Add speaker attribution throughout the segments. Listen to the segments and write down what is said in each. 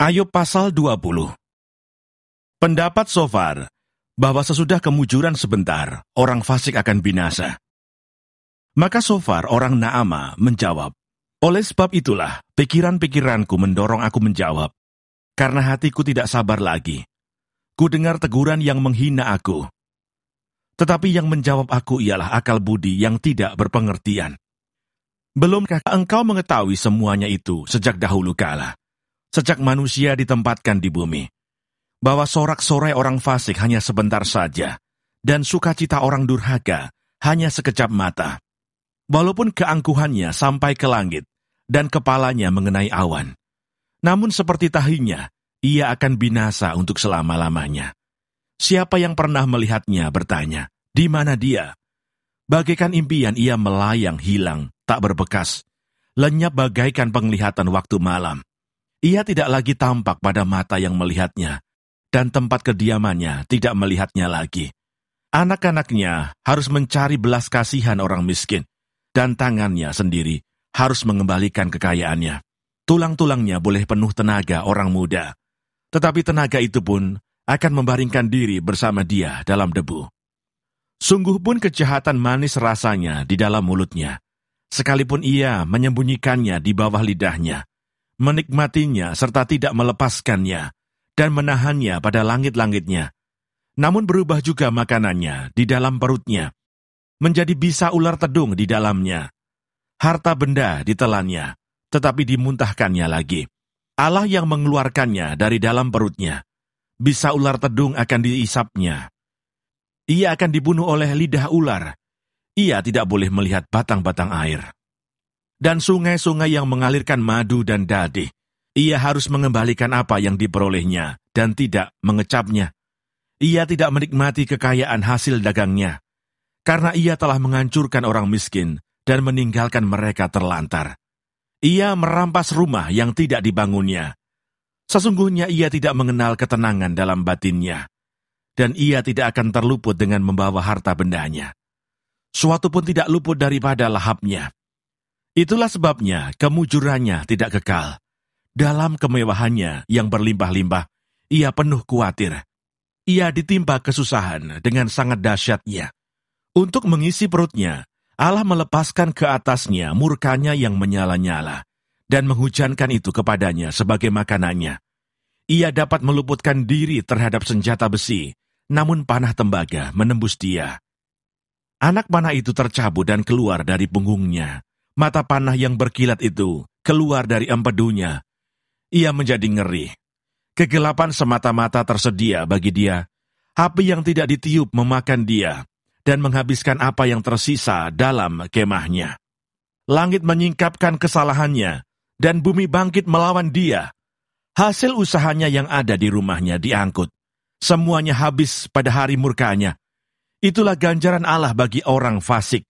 Speaker 1: Ayub pasal 20. Pendapat Sofar bahwa sesudah kemujuran sebentar, orang fasik akan binasa. Maka Sofar orang Naama menjawab, oleh sebab itulah pikiran-pikiranku mendorong aku menjawab, karena hatiku tidak sabar lagi. Ku dengar teguran yang menghina aku. Tetapi yang menjawab aku ialah akal budi yang tidak berpengertian. Belumkah engkau mengetahui semuanya itu sejak dahulu kala? Sejak manusia ditempatkan di bumi, bahwa sorak-sorai orang fasik hanya sebentar saja, dan sukacita orang durhaka hanya sekejap mata. Walaupun keangkuhannya sampai ke langit, dan kepalanya mengenai awan, namun seperti tahinya, ia akan binasa untuk selama-lamanya. Siapa yang pernah melihatnya bertanya, di mana dia? Bagaikan impian ia melayang hilang, tak berbekas, lenyap bagaikan penglihatan waktu malam. Ia tidak lagi tampak pada mata yang melihatnya, dan tempat kediamannya tidak melihatnya lagi. Anak-anaknya harus mencari belas kasihan orang miskin, dan tangannya sendiri harus mengembalikan kekayaannya. Tulang-tulangnya boleh penuh tenaga orang muda, tetapi tenaga itu pun akan membaringkan diri bersama dia dalam debu. Sungguh pun kejahatan manis rasanya di dalam mulutnya, sekalipun ia menyembunyikannya di bawah lidahnya, menikmatinya serta tidak melepaskannya, dan menahannya pada langit-langitnya. Namun berubah juga makanannya di dalam perutnya, menjadi bisa ular tedung di dalamnya. Harta benda ditelannya, tetapi dimuntahkannya lagi. Allah yang mengeluarkannya dari dalam perutnya, bisa ular tedung akan diisapnya. Ia akan dibunuh oleh lidah ular. Ia tidak boleh melihat batang-batang air. Dan sungai-sungai yang mengalirkan madu dan dadih, ia harus mengembalikan apa yang diperolehnya dan tidak mengecapnya. Ia tidak menikmati kekayaan hasil dagangnya, karena ia telah menghancurkan orang miskin dan meninggalkan mereka terlantar. Ia merampas rumah yang tidak dibangunnya. Sesungguhnya ia tidak mengenal ketenangan dalam batinnya, dan ia tidak akan terluput dengan membawa harta bendanya. Suatu pun tidak luput daripada lahapnya. Itulah sebabnya kemujurannya tidak kekal. Dalam kemewahannya yang berlimpah-limpah, ia penuh khawatir. Ia ditimpa kesusahan dengan sangat dahsyatnya. Untuk mengisi perutnya, Allah melepaskan ke atasnya murkanya yang menyala-nyala, dan menghujankan itu kepadanya sebagai makanannya. Ia dapat meluputkan diri terhadap senjata besi, namun panah tembaga menembus dia. Anak panah itu tercabut dan keluar dari punggungnya. Mata panah yang berkilat itu keluar dari empedunya. Ia menjadi ngeri. Kegelapan semata-mata tersedia bagi dia. Api yang tidak ditiup memakan dia, dan menghabiskan apa yang tersisa dalam kemahnya. Langit menyingkapkan kesalahannya, dan bumi bangkit melawan dia. Hasil usahanya yang ada di rumahnya diangkut. Semuanya habis pada hari murkanya. Itulah ganjaran Allah bagi orang fasik,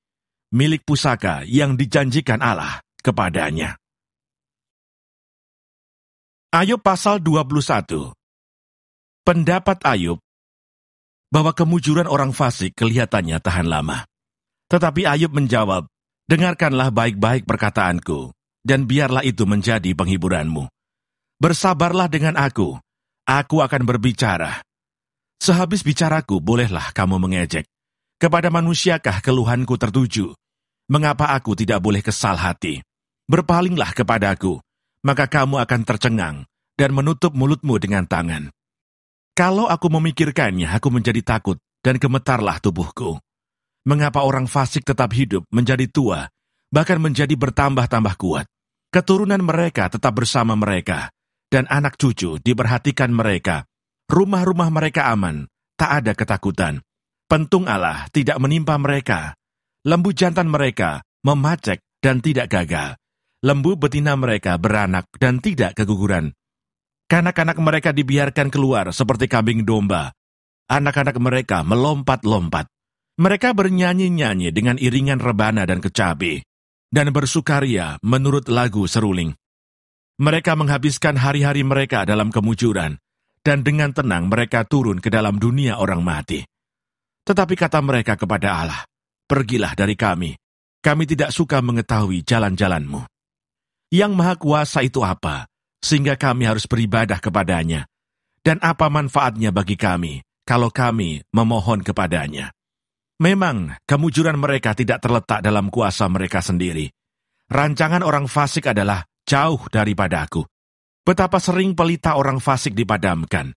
Speaker 1: milik pusaka yang dijanjikan Allah kepadanya. Ayub pasal 21. Pendapat Ayub bahwa kemujuran orang fasik kelihatannya tahan lama. Tetapi Ayub menjawab, dengarkanlah baik-baik perkataanku, dan biarlah itu menjadi penghiburanmu. Bersabarlah dengan aku akan berbicara. Sehabis bicaraku, bolehlah kamu mengejek. Kepada manusiakah keluhanku tertuju? Mengapa aku tidak boleh kesal hati? Berpalinglah kepadaku, maka kamu akan tercengang dan menutup mulutmu dengan tangan. Kalau aku memikirkannya, aku menjadi takut dan gemetarlah tubuhku. Mengapa orang fasik tetap hidup menjadi tua, bahkan menjadi bertambah-tambah kuat? Keturunan mereka tetap bersama mereka, dan anak cucu diperhatikan mereka. Rumah-rumah mereka aman, tak ada ketakutan. Pentung Allah tidak menimpa mereka. Lembu jantan mereka memacek dan tidak gagal. Lembu betina mereka beranak dan tidak keguguran. Kanak-kanak mereka dibiarkan keluar seperti kambing domba. Anak-anak mereka melompat-lompat. Mereka bernyanyi-nyanyi dengan iringan rebana dan kecapi, dan bersukaria menurut lagu seruling. Mereka menghabiskan hari-hari mereka dalam kemujuran, dan dengan tenang mereka turun ke dalam dunia orang mati. Tetapi kata mereka kepada Allah, pergilah dari kami tidak suka mengetahui jalan-jalanmu. Yang Maha Kuasa itu apa? sehingga kami harus beribadah kepadanya. Dan apa manfaatnya bagi kami kalau kami memohon kepadanya? Memang kemujuran mereka tidak terletak dalam kuasa mereka sendiri. Rancangan orang fasik adalah jauh daripadaku. Betapa sering pelita orang fasik dipadamkan.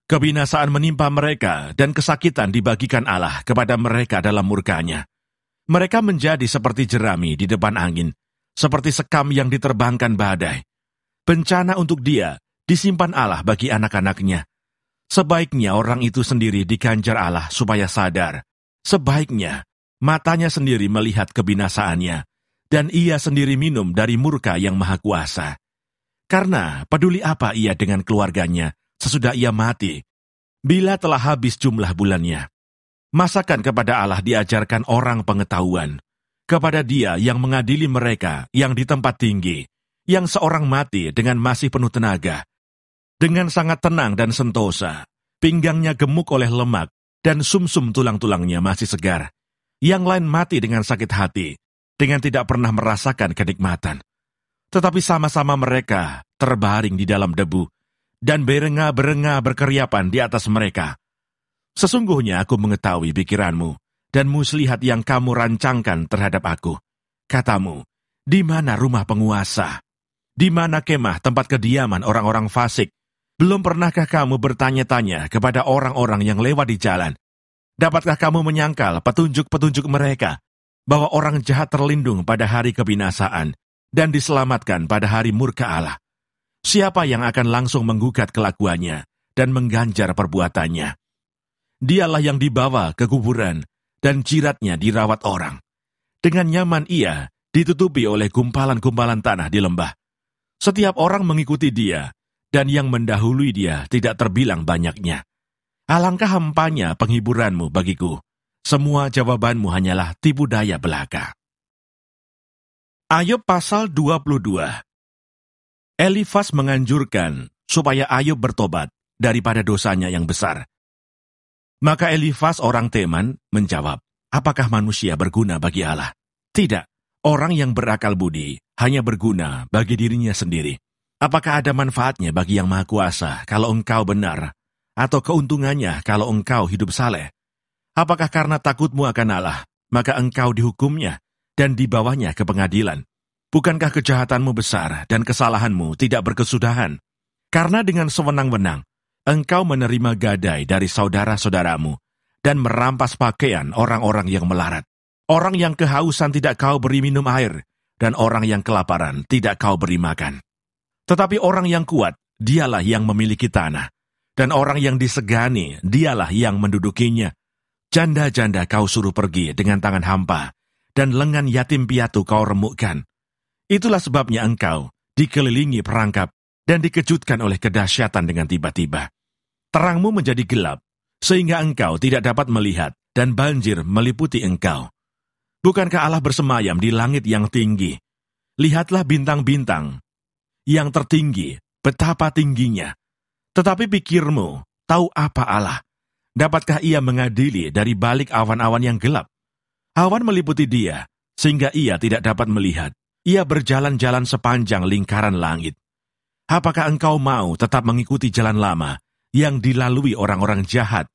Speaker 1: Kebinasaan menimpa mereka dan kesakitan dibagikan Allah kepada mereka dalam murkanya. Mereka menjadi seperti jerami di depan angin, seperti sekam yang diterbangkan badai. Bencana untuk dia disimpan Allah bagi anak-anaknya. Sebaiknya orang itu sendiri diganjar Allah supaya sadar. Sebaiknya matanya sendiri melihat kebinasaannya, dan ia sendiri minum dari murka yang maha kuasa. Karena peduli apa ia dengan keluarganya sesudah ia mati, bila telah habis jumlah bulannya. Masakan kepada Allah diajarkan orang pengetahuan, kepada Dia yang mengadili mereka yang di tempat tinggi, yang seorang mati dengan masih penuh tenaga. Dengan sangat tenang dan sentosa, pinggangnya gemuk oleh lemak, dan sumsum tulang-tulangnya masih segar. Yang lain mati dengan sakit hati, dengan tidak pernah merasakan kenikmatan. Tetapi sama-sama mereka terbaring di dalam debu, dan berenga-berenga berkeriapan di atas mereka. Sesungguhnya aku mengetahui pikiranmu, dan muslihat yang kamu rancangkan terhadap aku. Katamu, di mana rumah penguasa? Di mana kemah tempat kediaman orang-orang fasik? Belum pernahkah kamu bertanya-tanya kepada orang-orang yang lewat di jalan? Dapatkah kamu menyangkal petunjuk-petunjuk mereka, bahwa orang jahat terlindung pada hari kebinasaan, dan diselamatkan pada hari murka Allah? Siapa yang akan langsung menggugat kelakuannya, dan mengganjar perbuatannya? Dialah yang dibawa ke kuburan, dan jiratnya dirawat orang. Dengan nyaman ia ditutupi oleh gumpalan-gumpalan tanah di lembah. Setiap orang mengikuti dia, dan yang mendahului dia tidak terbilang banyaknya. Alangkah hampanya penghiburanmu bagiku. Semua jawabanmu hanyalah tipu daya belaka. Ayub pasal 22. Elifas menganjurkan supaya Ayub bertobat daripada dosanya yang besar. Maka Elifas orang Teman menjawab, apakah manusia berguna bagi Allah? Tidak, orang yang berakal budi hanya berguna bagi dirinya sendiri. Apakah ada manfaatnya bagi Yang Maha Kuasa kalau engkau benar, atau keuntungannya kalau engkau hidup saleh? Apakah karena takutmu akan Allah, maka engkau dihukumnya dan dibawanya ke pengadilan? Bukankah kejahatanmu besar dan kesalahanmu tidak berkesudahan? Karena dengan sewenang-wenang, engkau menerima gadai dari saudara-saudaramu dan merampas pakaian orang-orang yang melarat. Orang yang kehausan tidak kau beri minum air, dan orang yang kelaparan tidak kau beri makan. Tetapi orang yang kuat, dialah yang memiliki tanah, dan orang yang disegani, dialah yang mendudukinya. Janda-janda kau suruh pergi dengan tangan hampa, dan lengan yatim piatu kau remukkan. Itulah sebabnya engkau dikelilingi perangkap, dan dikejutkan oleh kedahsyatan dengan tiba-tiba. Terangmu menjadi gelap, sehingga engkau tidak dapat melihat, dan banjir meliputi engkau. Bukankah Allah bersemayam di langit yang tinggi? Lihatlah bintang-bintang yang tertinggi, betapa tingginya. Tetapi pikirmu, tahu apa Allah? Dapatkah ia mengadili dari balik awan-awan yang gelap? Awan meliputi dia, sehingga ia tidak dapat melihat. Ia berjalan-jalan sepanjang lingkaran langit. Apakah engkau mau tetap mengikuti jalan lama yang dilalui orang-orang jahat?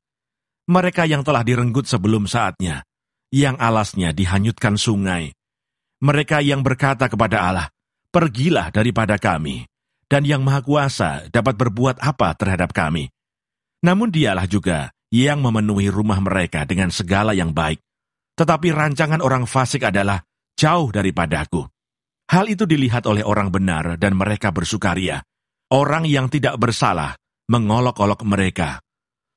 Speaker 1: Mereka yang telah direnggut sebelum saatnya, yang alasnya dihanyutkan sungai. Mereka yang berkata kepada Allah, pergilah daripada kami, dan Yang Maha Kuasa dapat berbuat apa terhadap kami. Namun dialah juga yang memenuhi rumah mereka dengan segala yang baik. Tetapi rancangan orang fasik adalah jauh daripadaku. Hal itu dilihat oleh orang benar dan mereka bersukaria. Orang yang tidak bersalah mengolok-olok mereka.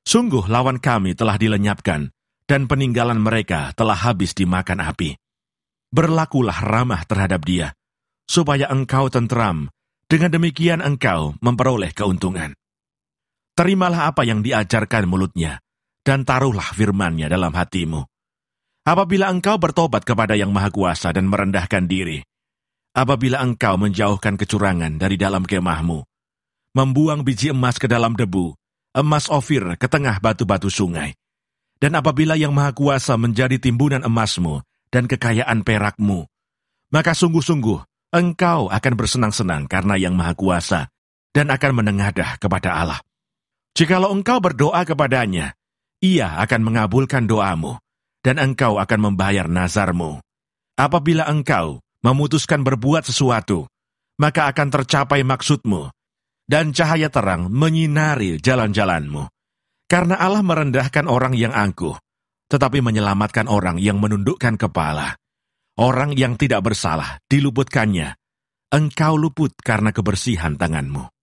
Speaker 1: Sungguh lawan kami telah dilenyapkan, dan peninggalan mereka telah habis dimakan api. Berlakulah ramah terhadap dia, supaya engkau tentram, dengan demikian engkau memperoleh keuntungan. Terimalah apa yang diajarkan mulutnya, dan taruhlah firman-Nya dalam hatimu. Apabila engkau bertobat kepada Yang Maha Kuasa dan merendahkan diri, apabila engkau menjauhkan kecurangan dari dalam kemahmu, membuang biji emas ke dalam debu, emas Ofir ke tengah batu-batu sungai, dan apabila Yang Maha Kuasa menjadi timbunan emasmu dan kekayaan perakmu, maka sungguh-sungguh engkau akan bersenang-senang karena Yang Maha Kuasa dan akan menengadah kepada Allah. Jikalau engkau berdoa kepadanya, Ia akan mengabulkan doamu, dan engkau akan membayar nazarmu. Apabila engkau memutuskan berbuat sesuatu, maka akan tercapai maksudmu, dan cahaya terang menyinari jalan-jalanmu. Karena Allah merendahkan orang yang angkuh, tetapi menyelamatkan orang yang menundukkan kepala. Orang yang tidak bersalah diluputkannya. Engkau luput karena kebersihan tanganmu.